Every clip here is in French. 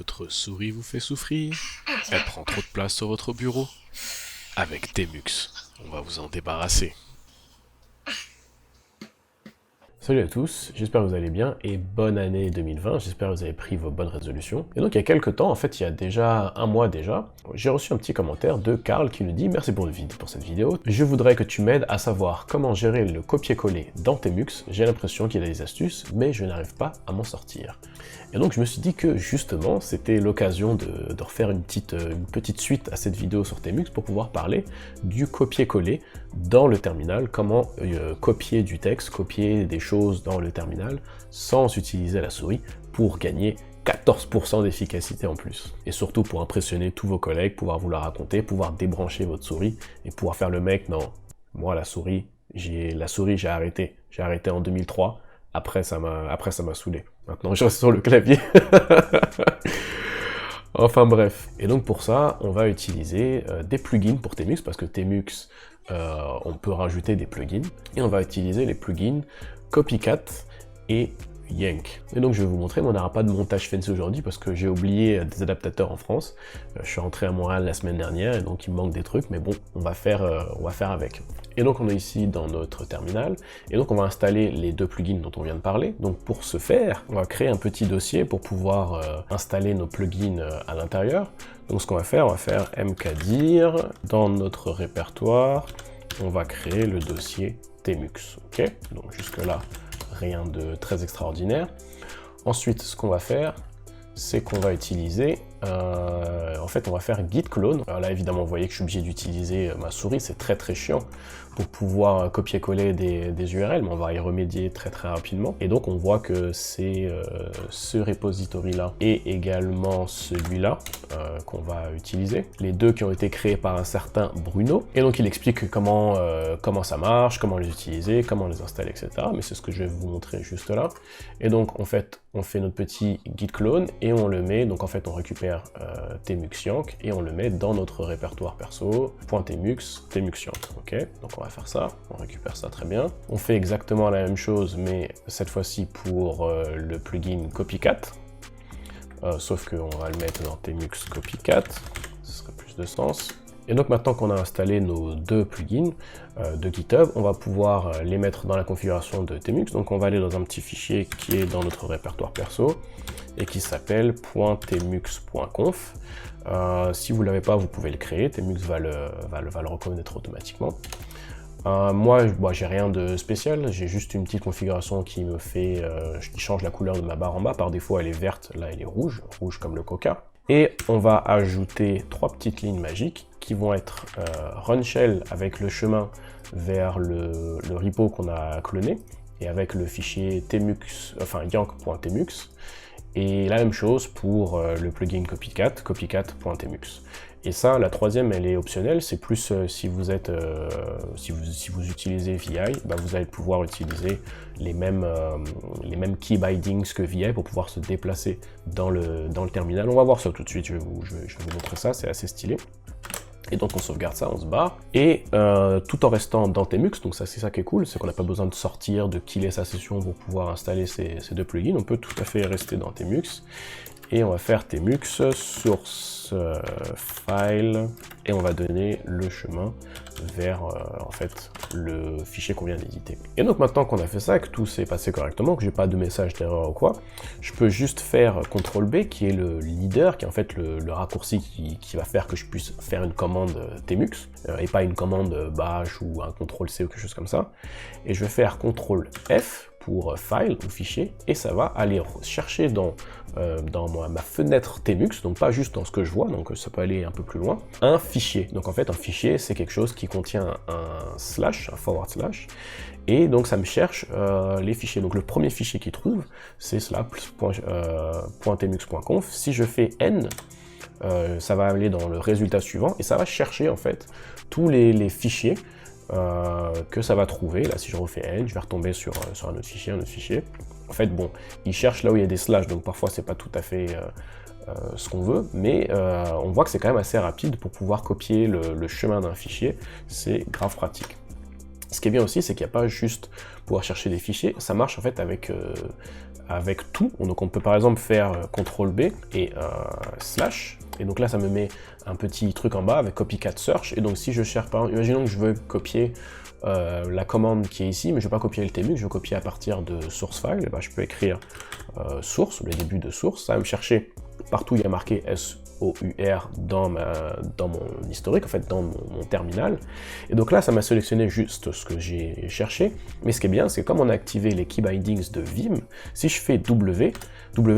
Votre souris vous fait souffrir? Elle prend trop de place sur votre bureau? Avec Temux, on va vous en débarrasser. Salut à tous, j'espère que vous allez bien et bonne année 2020, j'espère que vous avez pris vos bonnes résolutions. Et donc il y a quelques temps, en fait il y a déjà un mois déjà, j'ai reçu un petit commentaire de Karl qui nous dit « Merci pour cette vidéo, je voudrais que tu m'aides à savoir comment gérer le copier-coller dans Temux, j'ai l'impression qu'il y a des astuces, mais je n'arrive pas à m'en sortir. » Et donc je me suis dit que justement c'était l'occasion de refaire une petite suite à cette vidéo sur Temux pour pouvoir parler du copier-coller dans le terminal, comment copier du texte, copier des choses dans le terminal sans utiliser la souris pour gagner 14% d'efficacité en plus. Et surtout pour impressionner tous vos collègues, pouvoir vous la raconter, pouvoir débrancher votre souris et pouvoir faire le mec, non, moi la souris j'ai arrêté. J'ai arrêté en 2003, après ça m'a saoulé. Maintenant je reste sur le clavier. Enfin bref. Et donc pour ça, on va utiliser des plugins pour Temux, parce que Temux, on peut rajouter des plugins. Et on va utiliser les plugins Copycat et Yank. Et donc je vais vous montrer, mais on n'aura pas de montage fancy aujourd'hui parce que j'ai oublié des adaptateurs en France. Je suis rentré à Montréal la semaine dernière et donc il me manque des trucs, mais bon, on va faire avec. Et donc on est ici dans notre terminal, et donc on va installer les deux plugins dont on vient de parler. Donc pour ce faire, on va créer un petit dossier pour pouvoir installer nos plugins à l'intérieur. Donc ce qu'on va faire mkdir, dans notre répertoire, on va créer le dossier Temux, ok? Donc jusque là, rien de très extraordinaire. Ensuite, ce qu'on va faire, c'est qu'on va utiliser, en fait, on va faire git clone. Alors là, évidemment, vous voyez que je suis obligé d'utiliser ma souris, c'est très chiant pour pouvoir copier-coller des URL, mais on va y remédier très rapidement. Et donc, on voit que c'est ce repository-là et également celui-là qu'on va utiliser. Les deux qui ont été créés par un certain Bruno. Et donc, il explique comment ça marche, comment les utiliser, comment les installer, etc. Mais c'est ce que je vais vous montrer juste là. Et donc, en fait, on fait notre petit git clone et on le met, donc en fait, on récupère Temuxyank et on le met dans notre répertoire perso, .temux, Temuxyank, ok? Donc on va faire ça, on récupère ça très bien. On fait exactement la même chose, mais cette fois-ci pour le plugin Copycat, sauf qu'on va le mettre dans Temux Copycat, ce sera plus de sens. Et donc maintenant qu'on a installé nos deux plugins de GitHub, on va pouvoir les mettre dans la configuration de Temux. Donc on va aller dans un petit fichier qui est dans notre répertoire perso et qui s'appelle .temux.conf. Si vous ne l'avez pas, vous pouvez le créer, Temux va le reconnaître automatiquement. Moi, j'ai rien de spécial, j'ai juste une petite configuration qui me fait, qui change la couleur de ma barre en bas. Par défaut, elle est verte, là elle est rouge comme le coca. Et on va ajouter trois petites lignes magiques qui vont être run shell avec le chemin vers le repo qu'on a cloné et avec le fichier temux, enfin yank.temux, et la même chose pour le plugin Copycat, copycat.temux. Et ça, la troisième, elle est optionnelle, c'est plus si vous utilisez VI, vous allez pouvoir utiliser les mêmes key bindings que VI pour pouvoir se déplacer dans le terminal. On va voir ça tout de suite, je vais vous montrer ça, c'est assez stylé. Et donc on sauvegarde ça, on se barre, et tout en restant dans Temux, donc ça c'est ça qui est cool, c'est qu'on n'a pas besoin de sortir, de killer sa session pour pouvoir installer ces deux plugins, on peut tout à fait rester dans Temux, et on va faire Temux source file, et on va donner le chemin vers en fait le fichier qu'on vient d'éditer. Et donc maintenant qu'on a fait ça, que tout s'est passé correctement, que j'ai pas de message d'erreur ou quoi, je peux juste faire CTRL B qui est le leader, qui est en fait le raccourci qui va faire que je puisse faire une commande Temux, et pas une commande bash ou un CTRL C ou quelque chose comme ça. Et je vais faire CTRL F pour file ou fichier, et ça va aller chercher dans ma fenêtre Temux, donc pas juste dans ce que je vois, donc ça peut aller un peu plus loin, un fichier. Donc en fait un fichier c'est quelque chose qui contient un slash, un forward slash, et donc ça me cherche les fichiers. Donc le premier fichier qu'il trouve c'est cela, .temux.conf. Si je fais n, ça va aller dans le résultat suivant, et ça va chercher en fait tous les fichiers que ça va trouver. Là, si je refais N, je vais retomber sur un autre fichier. En fait, bon, il cherche là où il y a des slash, donc parfois c'est pas tout à fait ce qu'on veut, mais on voit que c'est quand même assez rapide pour pouvoir copier le chemin d'un fichier, c'est grave pratique. Ce qui est bien aussi, c'est qu'il n'y a pas juste pouvoir chercher des fichiers, ça marche en fait avec avec tout. Donc on peut par exemple faire CTRL B et slash. Et donc là, ça me met un petit truc en bas avec copycat search. Et donc si je cherche, par exemple, imaginons que je veux copier la commande qui est ici, mais je ne veux pas copier le tmux, je veux copier à partir de source file, et ben, je peux écrire source, le début de source, ça va me chercher partout où il y a marqué SOUR dans mon historique, en fait dans mon terminal. Et donc là, ça m'a sélectionné juste ce que j'ai cherché. Mais ce qui est bien, c'est comme on a activé les key bindings de Vim, si je fais W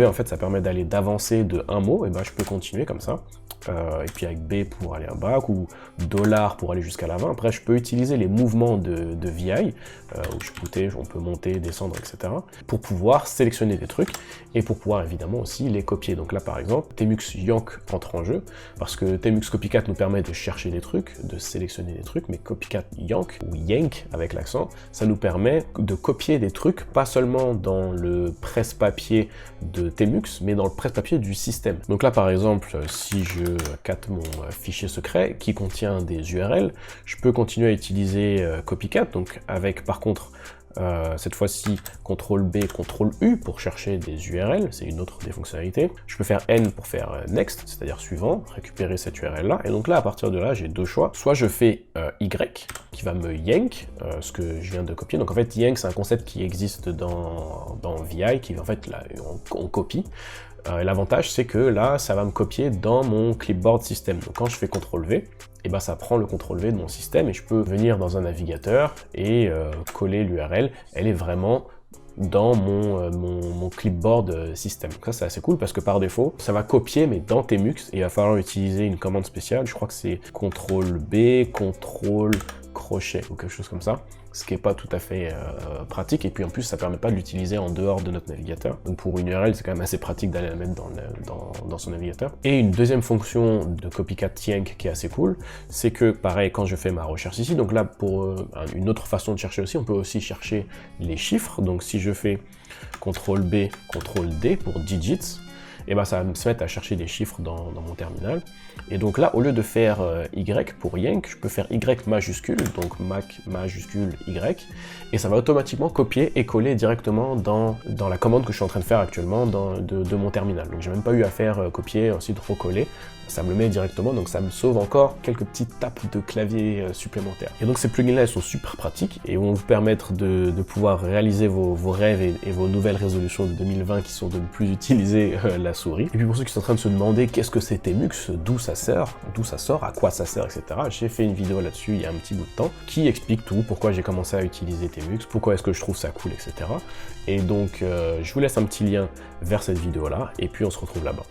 en fait, ça permet d'avancer de un mot, et ben je peux continuer comme ça. Et puis avec B pour aller en bas, ou $ pour aller jusqu'à la 20. Après, je peux utiliser les mouvements de VI, où on peut monter, descendre, etc., pour pouvoir sélectionner des trucs, et pour pouvoir évidemment aussi les copier. Donc là, par exemple, tmux yank entre en jeu, parce que tmux copycat nous permet de chercher des trucs, de sélectionner des trucs, mais copycat yank, ou yank avec l'accent, ça nous permet de copier des trucs, pas seulement dans le presse-papier de tmux, mais dans le presse-papier du système. Donc là, par exemple, si je cat mon fichier secret qui contient des URL, je peux continuer à utiliser copycat, donc avec par contre cette fois-ci CTRL B, CTRL U pour chercher des URL, c'est une autre des fonctionnalités. Je peux faire N pour faire next, c'est-à-dire suivant, récupérer cette URL là, et donc là à partir de là j'ai deux choix, soit je fais Y qui va me yank ce que je viens de copier, donc en fait yank c'est un concept qui existe dans VI, qui en fait là on copie. L'avantage c'est que là ça va me copier dans mon clipboard système, donc quand je fais CTRL V, et ben ça prend le CTRL V de mon système et je peux venir dans un navigateur et coller l'URL, elle est vraiment dans mon clipboard système. Donc ça c'est assez cool parce que par défaut ça va copier mais dans tmux et il va falloir utiliser une commande spéciale, je crois que c'est CTRL B, CTRL crochet ou quelque chose comme ça, ce qui n'est pas tout à fait pratique, et puis en plus ça permet pas de l'utiliser en dehors de notre navigateur, donc pour une URL c'est quand même assez pratique d'aller la mettre dans son navigateur. Et une deuxième fonction de copycat yank qui est assez cool, c'est que pareil quand je fais ma recherche ici, donc là pour une autre façon de chercher aussi, on peut aussi chercher les chiffres, donc si je fais CTRL B, CTRL D pour digits, et ben ça va me se mettre à chercher des chiffres dans mon terminal. Et donc là, au lieu de faire Y pour yank, je peux faire Y majuscule, donc Mac majuscule Y, et ça va automatiquement copier et coller directement dans la commande que je suis en train de faire actuellement de mon terminal. Donc j'ai même pas eu à faire copier, ensuite recoller, ça me le met directement, donc ça me sauve encore quelques petites tapes de clavier supplémentaires. Et donc ces plugins-là, elles sont super pratiques et vont vous permettre de pouvoir réaliser vos rêves et vos nouvelles résolutions de 2020 qui sont de ne plus utiliser la souris. Et puis pour ceux qui sont en train de se demander qu'est-ce que c'est tmux, d'où ça sort, à quoi ça sert, etc. J'ai fait une vidéo là-dessus il y a un petit bout de temps qui explique tout, pourquoi j'ai commencé à utiliser tmux, pourquoi est-ce que je trouve ça cool, etc. Et donc je vous laisse un petit lien vers cette vidéo-là et puis on se retrouve là-bas.